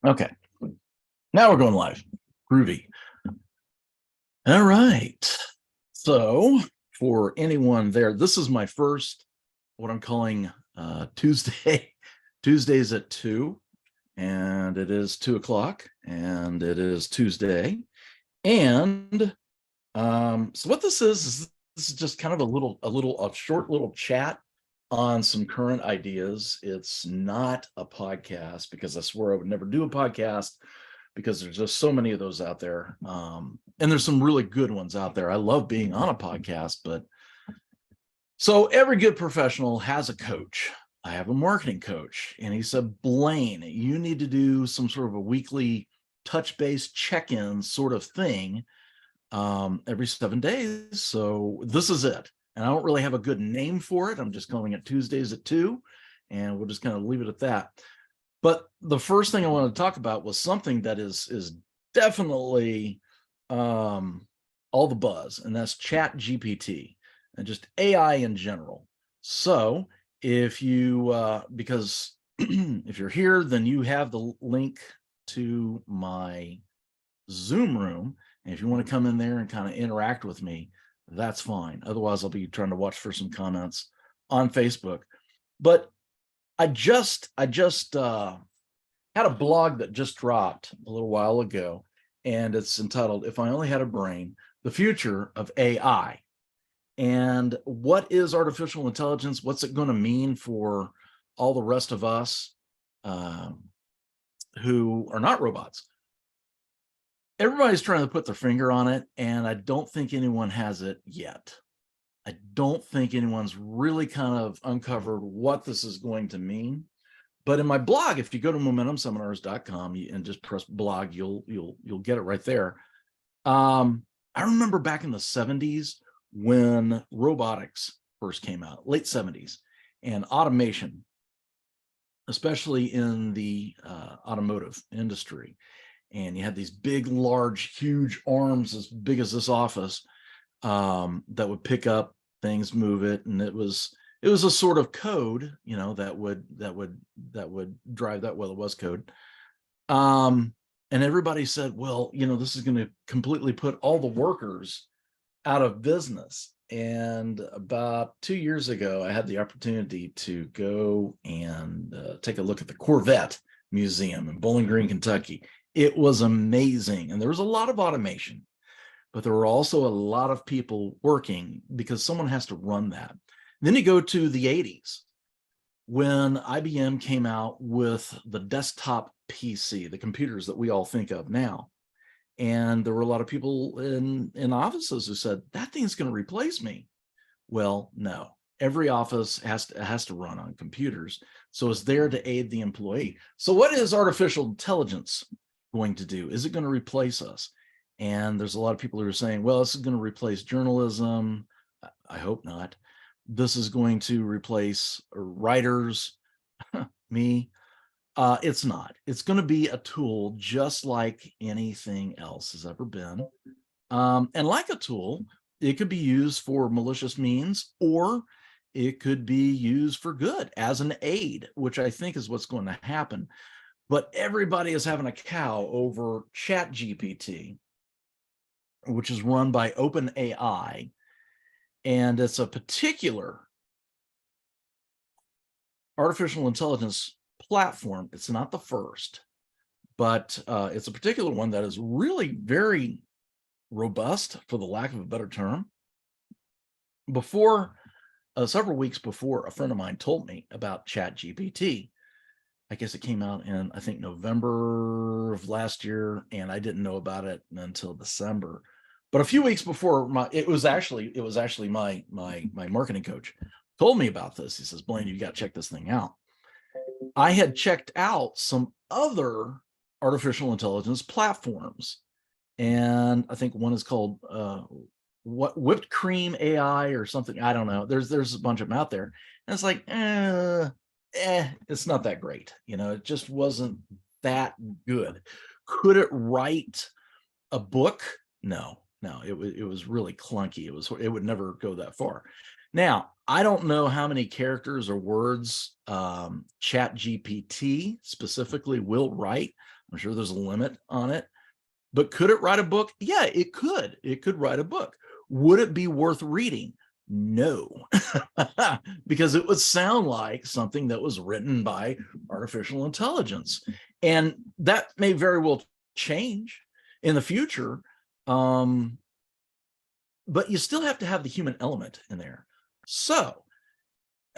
Okay, now we're going live. Groovy. All right. So, for anyone there, this is my first, what I'm calling Tuesday, Tuesdays at 2, and it is 2 o'clock, and it is Tuesday. And so what this is just kind of a short little chat on some current ideas. It's not a podcast because I swear I would never do a podcast because there's just so many of those out there. And there's some really good ones out there. I love being on a podcast, but so every good professional has a coach. I have a marketing coach, and he said, Blaine, you need to do some sort of a weekly touch base check-in sort of thing every 7 days. So this is it. And I don't really have a good name for it. I'm just calling it Tuesdays at 2, and we'll just kind of leave it at that. But the first thing I wanted to talk about was something that is definitely all the buzz, and that's Chat GPT and just AI in general. So if you because if you're here, then you have the link to my Zoom room. And if you want to come in there and kind of interact with me, that's fine. Otherwise, I'll be trying to watch for some comments on Facebook. But I just had a blog that just dropped a little while ago, and it's entitled "If I Only Had a Brain: The Future of AI." And what is artificial intelligence? What's it going to mean for all the rest of us who are not robots? Everybody's trying to put their finger on it, and I don't think anyone has it yet. I don't think anyone's really kind of uncovered what this is going to mean. But in my blog, if you go to momentumseminars.com and just press blog, you'll get it right there. I remember back in the 70s when robotics first came out, late 70s, and automation, especially in the automotive industry. And you had these big, large, huge arms as big as this office that would pick up things, move it, and it was a sort of code, that would drive that. Well, it was code. And everybody said, well, this is going to completely put all the workers out of business. And about 2 years ago, I had the opportunity to go and take a look at the Corvette Museum in Bowling Green, Kentucky. It was amazing. And there was a lot of automation, but there were also a lot of people working because someone has to run that. Then you go to the 80s when IBM came out with the desktop PC, the computers that we all think of now. And there were a lot of people in offices who said, that thing's going to replace me. Well, no. Every office has to run on computers. So it's there to aid the employee. So what is artificial intelligence going to do? Is it going to replace us? And there's a lot of people who are saying, well, this is going to replace journalism. I hope not. This is going to replace writers, me. It's not. It's going to be a tool just like anything else has ever been. And like a tool, it could be used for malicious means, or it could be used for good as an aid, which I think is what's going to happen. But everybody is having a cow over ChatGPT, which is run by OpenAI. And it's a particular artificial intelligence platform. It's not the first, but it's a particular one that is really very robust, for the lack of a better term. Before, several weeks before, a friend of mine told me about ChatGPT. I guess it came out in, I think, November of last year, and I didn't know about it until December. But a few weeks before, it was actually my marketing coach told me about this. He says, Blaine, you got to check this thing out. I had checked out some other artificial intelligence platforms, and I think one is called Whipped Cream AI or something. I don't know. There's a bunch of them out there, and it's like, it's not that great. It just wasn't that good. Could it write a book? No, it was really clunky. It would never go that far. Now, I don't know how many characters or words ChatGPT specifically will write. I'm sure there's a limit on it, but could it write a book? Yeah, it could. It could write a book. Would it be worth reading? No, because it would sound like something that was written by artificial intelligence. And that may very well change in the future. But you still have to have the human element in there. So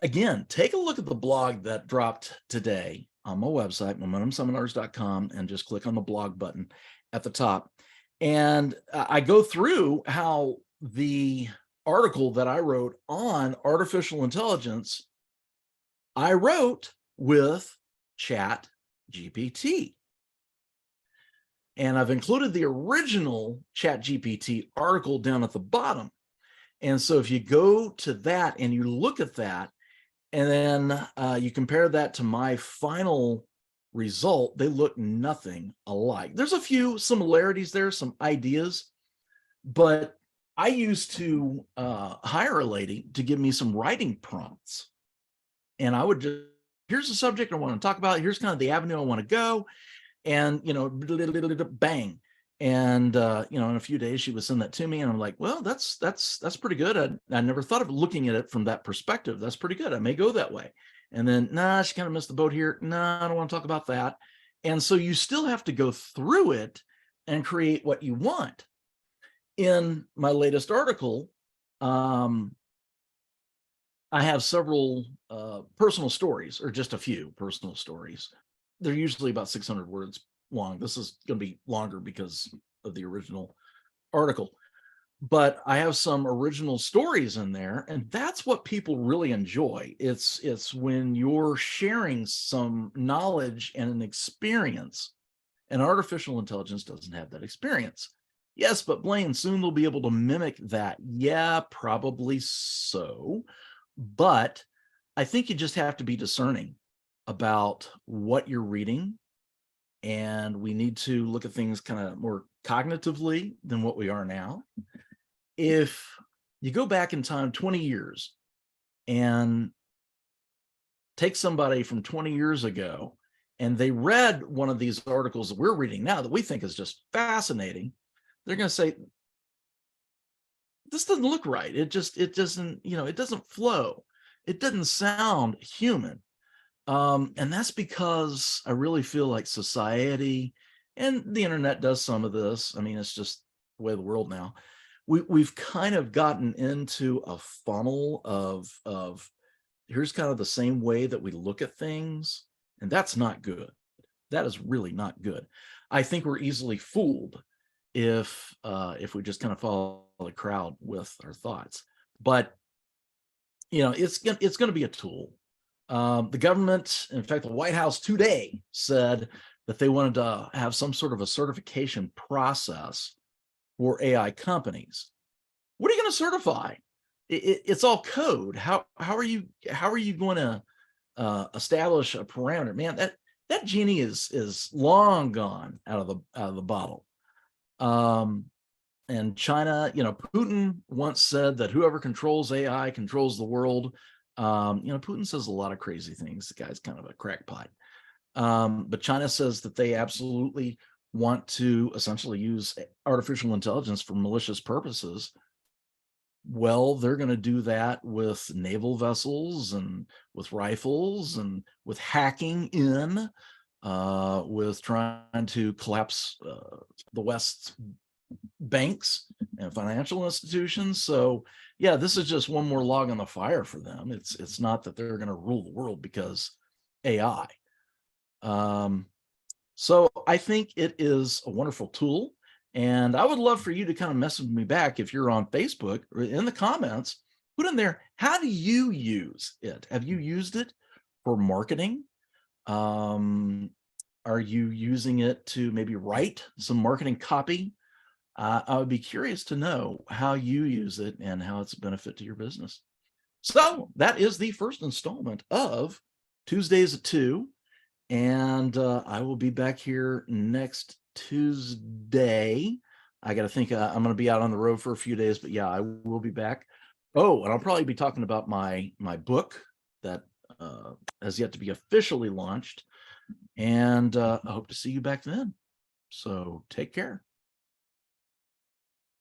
again, take a look at the blog that dropped today on my website, momentumseminars.com, and just click on the blog button at the top. And I go through how the article that I wrote on artificial intelligence, I wrote with Chat GPT. And I've included the original Chat GPT article down at the bottom. And so if you go to that and you look at that, and then you compare that to my final result, they look nothing alike. There's a few similarities there, some ideas, but I used to hire a lady to give me some writing prompts. And I would just, here's the subject I want to talk about. Here's kind of the avenue I want to go. And, bang. And, in a few days she would send that to me and I'm like, well, that's pretty good. I never thought of looking at it from that perspective. That's pretty good. I may go that way. And then, nah, she kind of missed the boat here. Nah, I don't want to talk about that. And so you still have to go through it and create what you want. In my latest article, I have several personal stories, or just a few personal stories. They're usually about 600 words long. This is going to be longer because of the original article. But I have some original stories in there, and that's what people really enjoy. It's when you're sharing some knowledge and an experience, and artificial intelligence doesn't have that experience. Yes, but Blaine, soon they'll be able to mimic that. Yeah, probably so. But I think you just have to be discerning about what you're reading. And we need to look at things kind of more cognitively than what we are now. If you go back in time 20 years and take somebody from 20 years ago and they read one of these articles that we're reading now that we think is just fascinating, they're going to say, this doesn't look right. It doesn't, it doesn't flow. It doesn't sound human. And that's because I really feel like society, and the internet does some of this. I mean, it's just the way of the world now. We've kind of gotten into a funnel of here's kind of the same way that we look at things, and that's not good. That is really not good. I think we're easily fooled if we just kind of follow the crowd with our thoughts. But it's going to be a tool. The government, in fact, the White House today said that they wanted to have some sort of a certification process for AI companies. What are you going to certify? It's all code. How are you going to establish a parameter? Man, that genie is long gone out of the bottle. And China, Putin once said that whoever controls AI controls the world. Putin says a lot of crazy things. The guy's kind of a crackpot. But China says that they absolutely want to essentially use artificial intelligence for malicious purposes. Well, they're going to do that with naval vessels and with rifles and with hacking in, with trying to collapse the West's banks and financial institutions. So yeah, this is just one more log on the fire for them. It's not that they're going to rule the world because AI. So I think it is a wonderful tool, and I would love for you to kind of message me back if you're on Facebook or in the comments. Put in there, how do you use it? Have you used it for marketing? Are you using it to maybe write some marketing copy? I would be curious to know how you use it and how it's a benefit to your business. So that is the first installment of Tuesdays at 2. And I will be back here next Tuesday. I got to think I'm going to be out on the road for a few days, but yeah, I will be back Oh, and I'll probably be talking about my book that has yet to be officially launched. And I hope to see you back then. So take care.